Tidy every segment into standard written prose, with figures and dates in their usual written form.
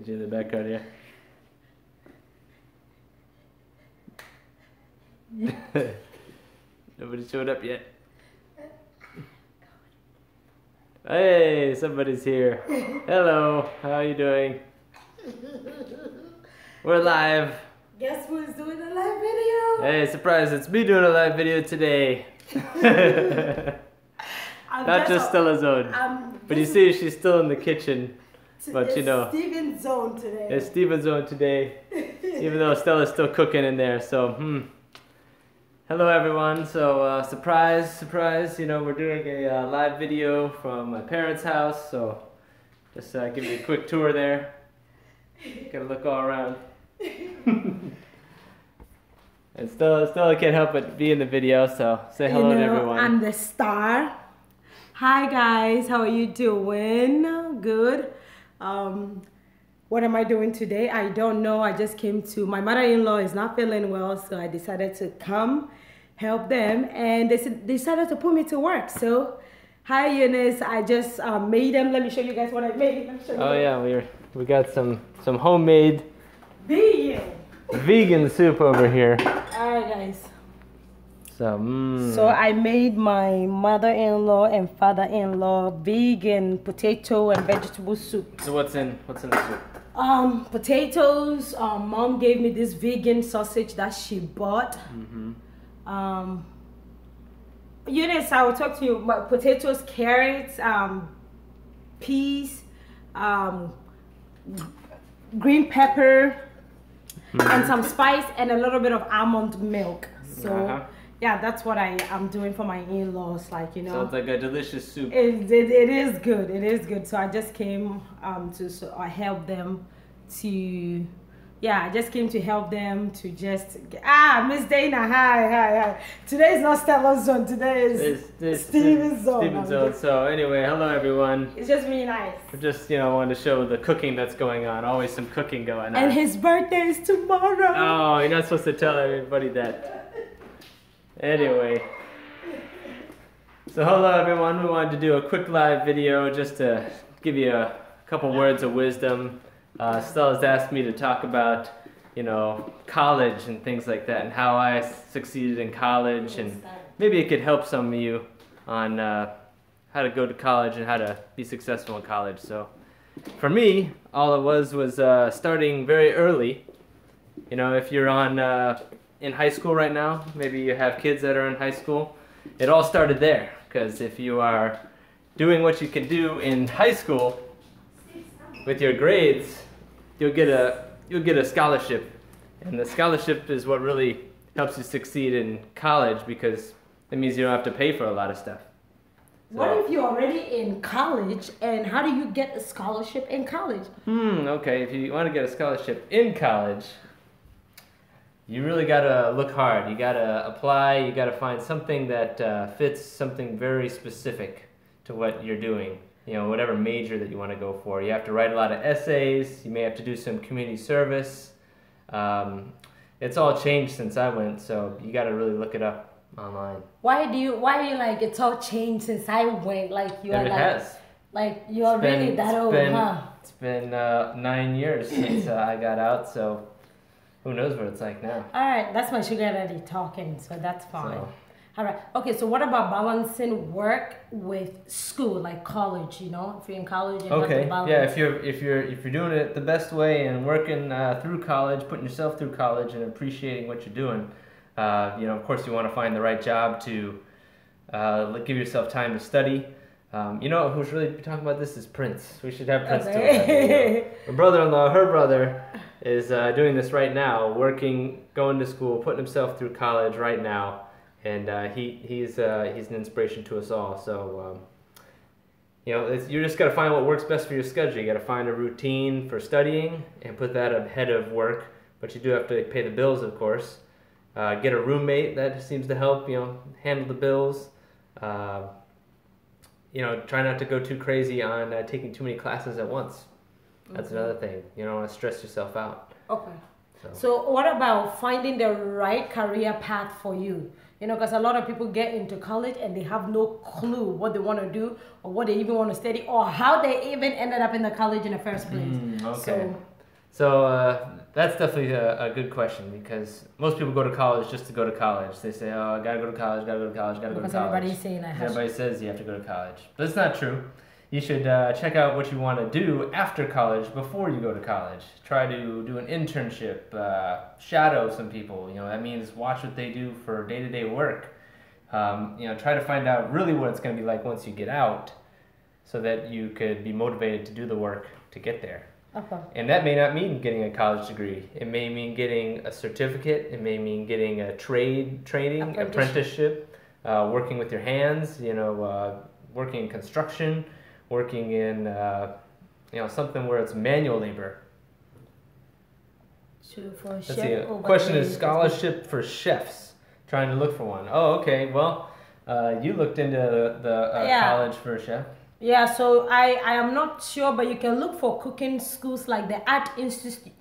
Get you in the background here. Nobody showed up yet. Hey, somebody's here. Hello, how are you doing? We're live. Guess who's doing a live video? Hey, surprise, it's me doing a live video today. Not just Stella's own. But you see, she's still in the kitchen. But you know, Steven's zone today. It's Steven's zone today. Even though Stella's still cooking in there, so hello everyone. So surprise, you know, we're doing a live video from my parents' house, so just give you a quick tour there. Gotta look all around. And Stella can't help but be in the video, so say hello to everyone. I'm the star. Hi guys, how are you doing? Good. What am I doing today? I don't know. I just came to, my mother-in-law is not feeling well, so I decided to come help them, and they decided to put me to work. So hi Eunice, I just made them. Let me show you guys what I made. Let me show you. Oh yeah, we got some homemade vegan soup over here. Alright guys. So I made my mother-in-law and father-in-law vegan potato and vegetable soup. So what's in the soup? Potatoes. Mom gave me this vegan sausage that she bought. Eunice, I will talk to you. Potatoes, carrots, peas, green pepper, and some spice, and a little bit of almond milk. So yeah, that's what I am doing for my in-laws, like, you know. Sounds like a delicious soup. It is good. It is good. So I just came I help them to, yeah, I just came to help them to just, Miss Dana, hi. Today is not Stella's zone. Today is Steven's zone. Steven's zone. So anyway, hello everyone. It's just me and I. We're just, you know, wanted to show the cooking that's going on. Always some cooking going on. And his birthday is tomorrow. Oh, you're not supposed to tell everybody that. Anyway, so hello everyone. We wanted to do a quick live video just to give you a couple words of wisdom. Stella's asked me to talk about, you know, college and things like that, and how I succeeded in college, and maybe it could help some of you on how to go to college and how to be successful in college. So for me, all it was starting very early. You know, if you're in high school right now, maybe you have kids that are in high school, it all started there. Because if you are doing what you can do in high school with your grades, you'll get a scholarship, and the scholarship is what really helps you succeed in college, because it means you don't have to pay for a lot of stuff. So, what if you're already in college, and how do you get a scholarship in college? Okay, if you want to get a scholarship in college, you really gotta look hard. You gotta apply. You gotta find something that fits something very specific to what you're doing. You know, whatever major that you want to go for. You have to write a lot of essays. You may have to do some community service. It's all changed since I went, so you gotta really look it up online. Why do you like it's all changed since I went? Like you are like you are really that old, huh? It's been 9 years since I got out, so who knows what it's like now. Alright, that's my sugar daddy talking, so that's fine. So, alright, okay, so what about balancing work with school, like college, you know? If you're in college, you have to balance. Yeah, if you're doing it the best way and working through college, putting yourself through college and appreciating what you're doing, you know, of course you want to find the right job to give yourself time to study. You know who's really talking about this is Prince. We should have Prince do it. My brother-in-law, her brother, is doing this right now, working, going to school, putting himself through college right now, and he's an inspiration to us all. So you know, you just got to find what works best for your schedule. You got to find a routine for studying and put that ahead of work, but you do have to pay the bills, of course. Get a roommate that seems to help, you know, handle the bills. You know, try not to go too crazy on taking too many classes at once. That's another thing. You don't want to stress yourself out. Okay. So what about finding the right career path for you? You know, because a lot of people get into college and they have no clue what they want to do or what they even want to study or how they even ended up in the college in the first place. Okay. So So that's definitely a good question, because most people go to college just to go to college. They say, "Oh, I gotta go to college, gotta go to college, gotta go to Because college." everybody's saying I have. Everybody says you have to go to college, but it's not true. You should check out what you want to do after college before you go to college. Try to do an internship, shadow some people. You know, that means watch what they do for day-to-day work. You know, try to find out really what it's going to be like once you get out, so that you could be motivated to do the work to get there. Okay. And that may not mean getting a college degree. It may mean getting a certificate. It may mean getting a training, apprenticeship, working with your hands, you know, working in construction, working in, you know, something where it's manual labor. Let's see, question is scholarship for chefs. Trying to look for one. Oh, okay. Well, you looked into the college for a chef. Yeah, so I am not sure, but you can look for cooking schools like the Art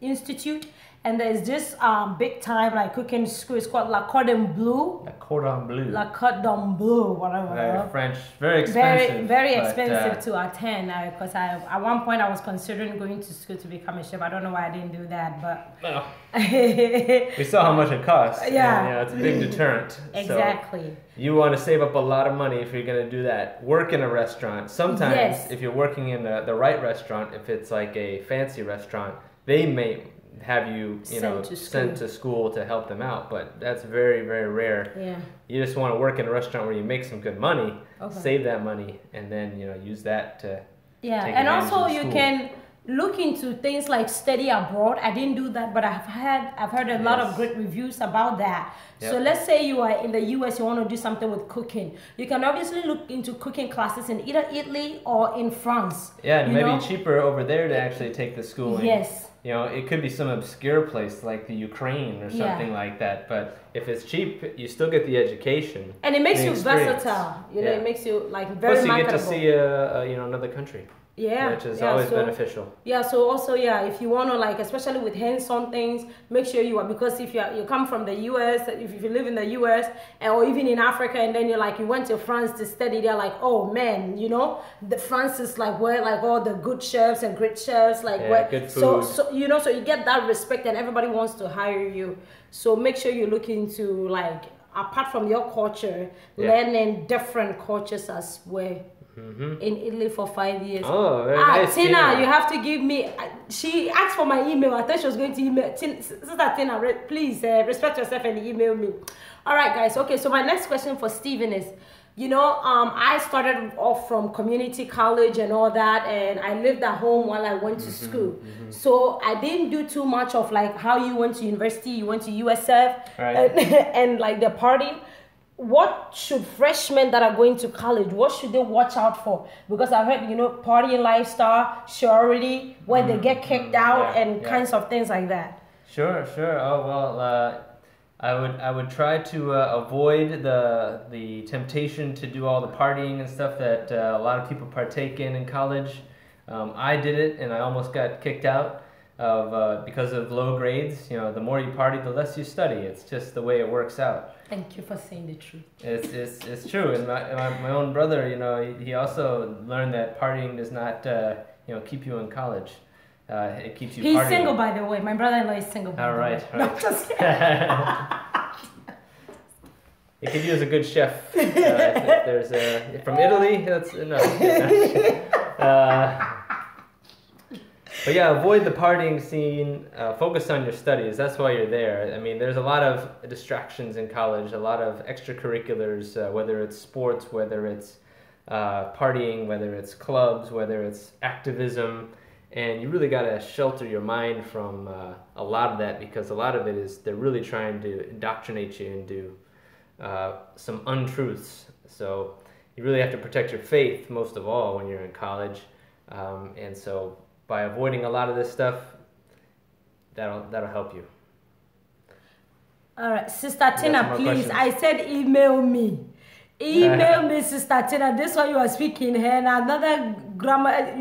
Institute, and there's this big time like cooking school. It's called La Cordon Bleu. La Cordon Bleu. La Cordon Bleu, whatever. French, very expensive. Very expensive to attend. Because at one point I was considering going to school to become a chef. I don't know why I didn't do that, but well, we saw how much it costs. Yeah, and, you know, it's a big deterrent. Exactly. So you want to save up a lot of money if you're going to do that. Work in a restaurant. Sometimes, if you're working in the right restaurant, if it's like a fancy restaurant, they may have you, sent to school to help them out, but that's very, very rare. Yeah. You just want to work in a restaurant where you make some good money, save that money, and then use that to take and also of you school. Can look into things like study abroad. I didn't do that, but I've heard a lot of great reviews about that. Yep. So let's say you are in the US, you want to do something with cooking. You can obviously look into cooking classes in either Italy or in France. Yeah, and maybe cheaper over there to actually take the schooling. Yes. You know, it could be some obscure place like the Ukraine or something like that. But if it's cheap, you still get the education. And it makes you versatile. You know, it makes you like very marketable. Plus, you get to see another country. Yeah, which is always beneficial. Yeah, so also if you want to like, especially with hands-on things, make sure you are, because if you come from the US, if you live in the US or even in Africa, and then you went to France to study, they're like, oh man, the France is like where like all the good chefs and great chefs, like where good food. So you get that respect and everybody wants to hire you. So make sure you look into like, apart from your culture, learning different cultures as well. In Italy for 5 years. Oh, very nice. Tina, you have to give me. She asked for my email. I thought she was going to email. Sister Tina, please respect yourself and email me. All right, guys. Okay, so my next question for Steven is, I started off from community college and all that, and I lived at home while I went to school. So I didn't do too much of like how you went to university, you went to USF, and like the partying. What should freshmen that are going to college, what should they watch out for? Because I've heard, partying lifestyle, sorority, where they get kicked out and kinds of things like that. Sure. Oh, well, I would try to avoid the temptation to do all the partying and stuff that a lot of people partake in college. I did it and I almost got kicked out because of low grades. The more you party, the less you study. It's just the way it works out. Thank you for saying the truth. It's true. And my own brother, he also learned that partying does not keep you in college. It keeps you. He's partying. Single, by the way. My brother-in-law is single. All right. No, just It could use a good chef. If there's from Italy. That's no. But yeah, avoid the partying scene. Focus on your studies. That's why you're there. I mean, there's a lot of distractions in college. A lot of extracurriculars, whether it's sports, whether it's partying, whether it's clubs, whether it's activism. And you really got to shelter your mind from a lot of that, because a lot of it is they're really trying to indoctrinate you into some untruths. So you really have to protect your faith most of all when you're in college. And so by avoiding a lot of this stuff, that'll help you. All right, Sister Tina, please. Questions? I said email me. Email me, Sister Tina. This one you are speaking here. And another grammar,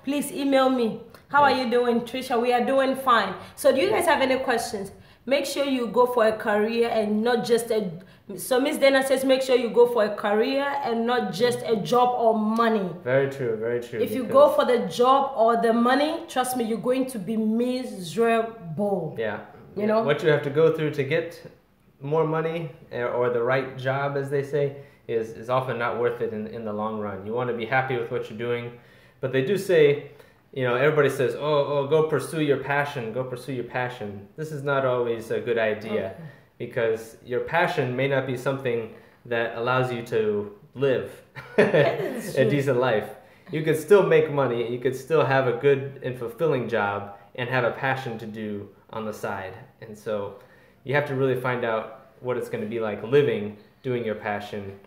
please email me. How are you doing, Trisha? We are doing fine. So do you guys have any questions? Make sure you go for a career and not just So Miss Dana says make sure you go for a career and not just a job or money. Very true, very true. If you go for the job or the money, trust me, you're going to be miserable. Yeah. You know? What you have to go through to get more money or the right job, as they say, is often not worth it in the long run. You want to be happy with what you're doing. But they do say, you know, everybody says, oh, go pursue your passion, go pursue your passion. This is not always a good idea because your passion may not be something that allows you to live a decent life. You could still make money, you could still have a good and fulfilling job and have a passion to do on the side. And so you have to really find out what it's going to be like living, doing your passion,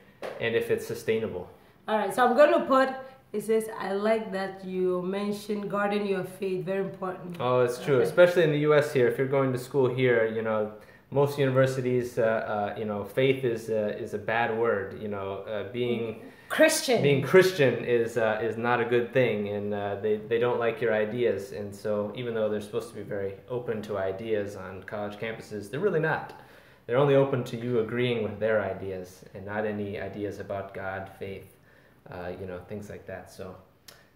and if it's sustainable. All right, so I'm going to put, it says, I like that you mentioned guarding your faith, very important. Oh, it's true, especially in the U.S. here. If you're going to school here, you know, most universities, you know, faith is a bad word. You know, being Christian is not a good thing, and they don't like your ideas. And so, even though they're supposed to be very open to ideas on college campuses, they're really not. They're only open to you agreeing with their ideas, and not any ideas about God, faith, you know, things like that. So,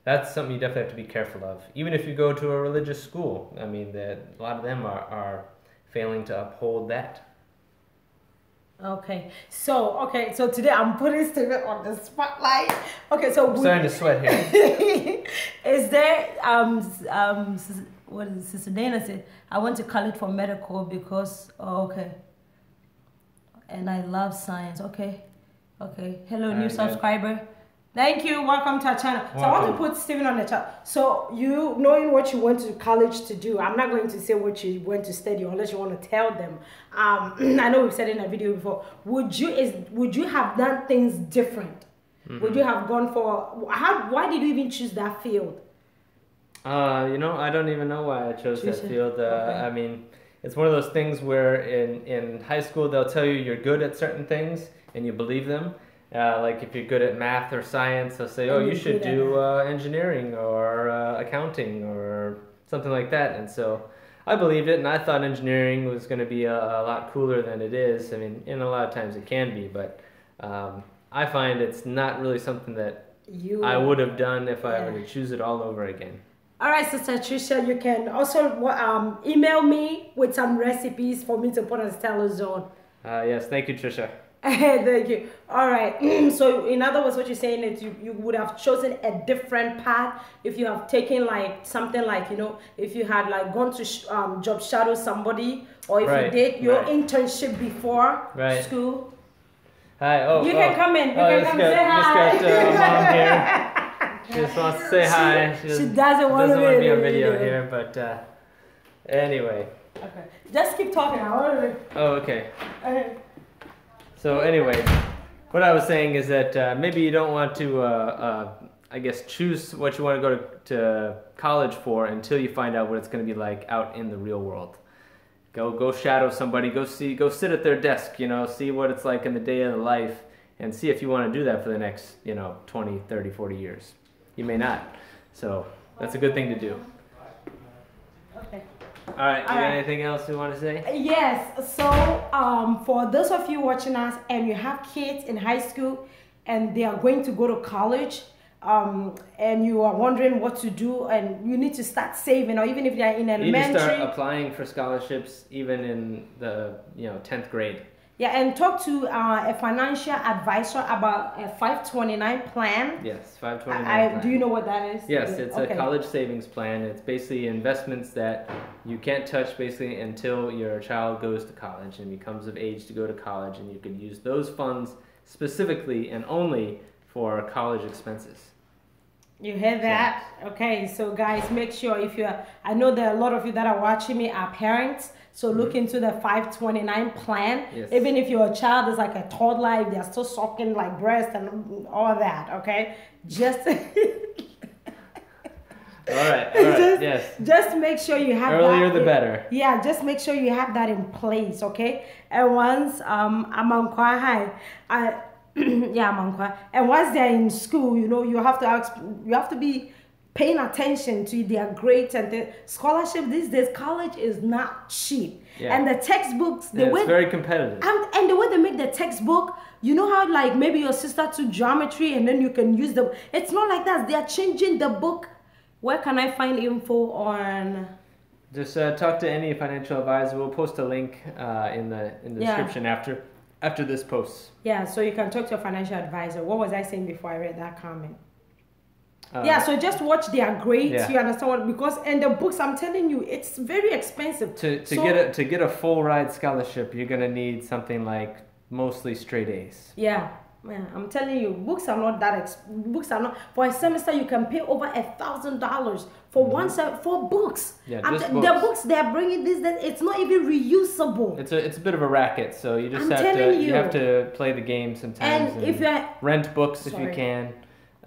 that's something you definitely have to be careful of. Even if you go to a religious school, I mean, a lot of them are failing to uphold that. Okay, so today I'm putting Steven on the spotlight. Okay, so I'm starting to sweat here. Is there what is it? Sister Dana said, I went to college for medical because and I love science. Okay. Hello, new subscriber. Thank you. Welcome to our channel. Welcome. So I want to put Steven on the chat. So you knowing what you went to college to do, I'm not going to say what you went to study unless you want to tell them. I know we've said in a video before. Would you have done things different? Would you have gone for why did you even choose that field? You know, I don't even know why I chose that field. I mean, it's one of those things where in high school they'll tell you you're good at certain things and you believe them. Like if you're good at math or science, they'll say, oh, you should do engineering or accounting or something like that. And so I believed it, and I thought engineering was going to be a lot cooler than it is. I mean, and a lot of times it can be, but I find it's not really something that I would have done if I were to choose it all over again. All right, Sister Tricia, you can also email me with some recipes for me to put on Stellar Zone. Yes, thank you, Tricia. Thank you. All right. So in other words, what you're saying is you would have chosen a different path if you have taken like something like, you know, if you had like gone to job shadow somebody, or if you did your internship before school. Hi. Oh, you can come in. You can come say hi. Just got mom here. She just wants to say hi. She doesn't want to be on video here, but anyway. Okay. Just keep talking. Oh, okay. So anyway, what I was saying is that maybe you don't want to, I guess, choose what you want to go to college for until you find out what it's going to be like out in the real world. Go shadow somebody, go sit at their desk, you know, see what it's like in the day of the life, and see if you want to do that for the next, you know, 20, 30, 40 years. You may not. So that's a good thing to do. Okay. All right, you got anything else you want to say? Yes, so for those of you watching us and you have kids in high school and they are going to go to college, and you are wondering what to do and you need to start saving, or even if they're in elementary. You need to start applying for scholarships even in the 10th grade. Yeah, and talk to a financial advisor about a 529 plan. Yes, 529 plan. Do you know what that is? Yes, it's a college savings plan. It's basically investments that you can't touch basically until your child goes to college and becomes of age to go to college, and you can use those funds specifically and only for college expenses. You heard that? Okay, so guys, make sure if you're, I know that a lot of you that are watching me are parents, so look into the 529 plan. Yes. Even if your child is like a toddler, if they're still sucking like breast and all that, okay? Just all right, yes. Just make sure you have earlier the better. Yeah, just make sure you have that in place, okay? And once Amankwa and once they're in school, you know, you have to be paying attention to their grades and the scholarship these days. College is not cheap. Yeah. And the textbooks, the way it's very competitive. And the way they make the textbook, you know how like maybe your sister took geometry and then you can use the. It's not like that. They are changing the book. Where can I find info on? Just talk to any financial advisor. We'll post a link in the description after this post. Yeah, so you can talk to your financial advisor. What was I saying before I read that comment? So just watch their grades. Yeah. You understand what? Because and the books, I'm telling you, it's very expensive. To get a full ride scholarship, you're gonna need something like mostly straight A's. Yeah. Man, I'm telling you, books are not that books are not for a semester. You can pay over $1,000 for one set for books. Yeah, just books. The books they're bringing these days, it's not even reusable. It's a bit of a racket, so you just you have to play the game sometimes. And if you rent books if you can.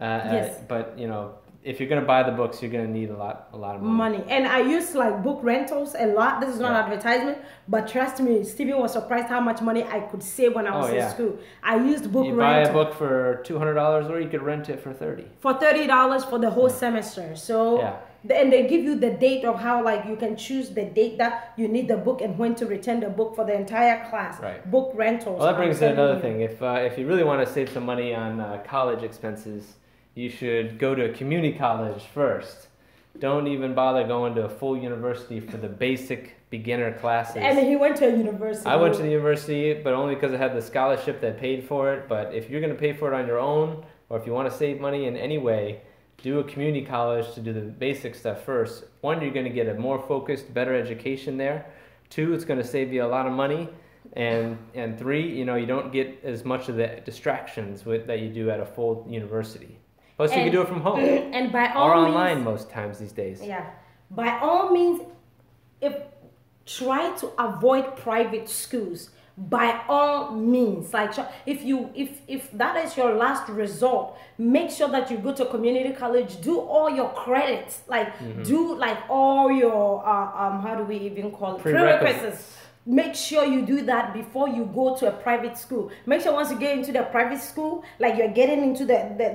Yes. But you know, if you're gonna buy the books, you're gonna need a lot of money. And I use like book rentals a lot. This is not advertisement, but trust me, Stephen was surprised how much money I could save when I was in school. I used book rental. You buy a book for $200, or you could rent it for $30. For $30 for the whole semester. So and they give you the date of how like you can choose the date that you need the book and when to return the book for the entire class. Right. Book rentals. Well, that brings to another thing. If you really want to save some money on college expenses, you should go to a community college first. Don't even bother going to a full university for the basic beginner classes. And he went to a university. I went to the university, but only because I had the scholarship that paid for it. But if you're going to pay for it on your own, or if you want to save money in any way, do a community college to do the basic stuff first. One, you're going to get a more focused, better education there. Two, it's going to save you a lot of money. And three, you know, you don't get as much of the distractions that you do at a full university. Plus, you can do it from home. And by all or means, online most times these days. Yeah. By all means, try to avoid private schools. By all means, like if that is your last resort, make sure that you go to community college. Do all your credits, like do like all your how do we even call it, prerequisites. Make sure you do that before you go to a private school. Make sure once you get into the private school, like you're getting into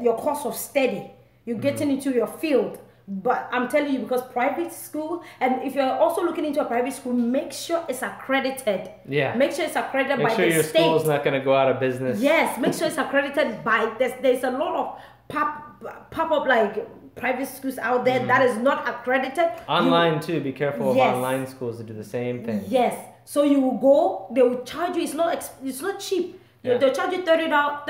your course of study, you're getting into your field. But I'm telling you, because private school, and if you're also looking into a private school, make sure it's accredited. Yeah. Make sure it's accredited by the Make state. sure your school's not going to go out of business. Yes, make sure it's accredited by there's a lot of pop up like private schools out there that is not accredited. Online too. Be careful of online schools that do the same thing. Yes. So you will go. They will charge you. It's not cheap. Yeah. They'll charge you $30,000,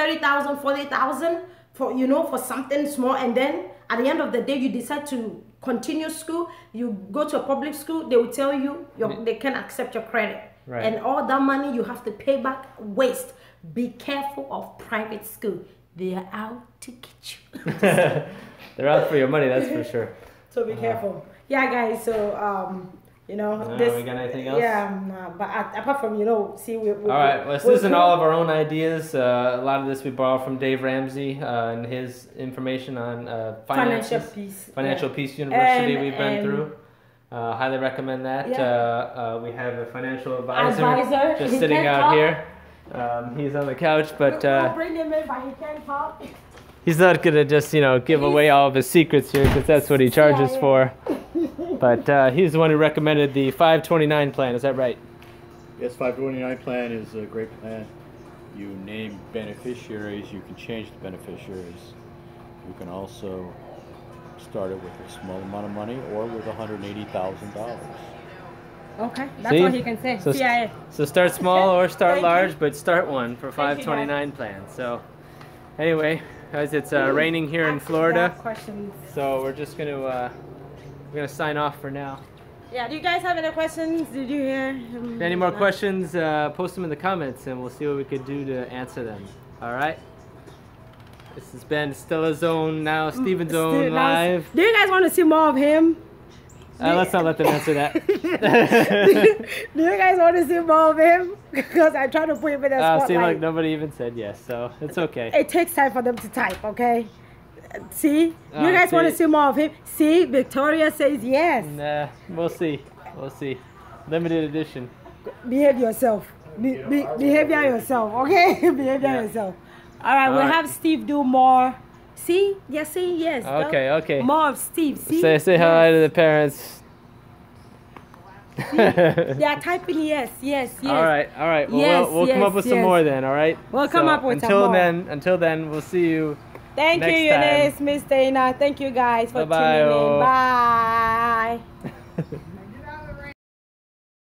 $40,000 for something small, and then at the end of the day, you decide to continue school. You go to a public school. They will tell you they can accept your credit, and all that money you have to pay back. Waste. Be careful of private school. They are out to get you. They're out for your money, that's for sure. So be careful. Yeah, guys. So we got anything else? Yeah, but apart from see we. All right. Well, this isn't all of our own ideas. A lot of this we borrowed from Dave Ramsey and his information on Financial Peace University we've been through. Highly recommend that. Yeah. We have a financial advisor just sitting out here. He's on the couch, but we'll bring him in, but he can't talk. He's not gonna just give away all of his secrets here, because that's what he charges for. But he's the one who recommended the 529 plan. Is that right? Yes, 529 plan is a great plan. You name beneficiaries. You can change the beneficiaries. You can also start it with a small amount of money or with $180,000. Okay, that's all he can say. So start small or start large, but start one for 529 plan. So anyway, guys, it's raining here in Florida. So we're just gonna sign off for now. Yeah. Do you guys have any questions? Did you hear? Any more questions? Post them in the comments, and we'll see what we could do to answer them. All right. This has been Stella Zone, now Steven Zone live. Do you guys want to see more of him? Let's not let them answer that. Do you guys want to see more of him? Because I try to put him in the spotlight. See, like nobody even said yes, so it's okay. It takes time for them to type, okay? See? You guys want to see more of him? See? Victoria says yes. Nah, we'll see. We'll see. Limited edition. Behave yourself. Behave yourself, okay? Behave yourself. All right, we'll have Steve do more See? You're saying yes. Okay, okay. More of Steve. See? Say hi to the parents. They are typing yes, yes, yes. All right. Well, Yes, we'll come yes, up with some yes. more then. All right. We'll come up with some more. Until then, we'll see you. Thank next you, time. Eunice, Miss Dana. Thank you guys for Bye-bye, tuning in. oh. Bye.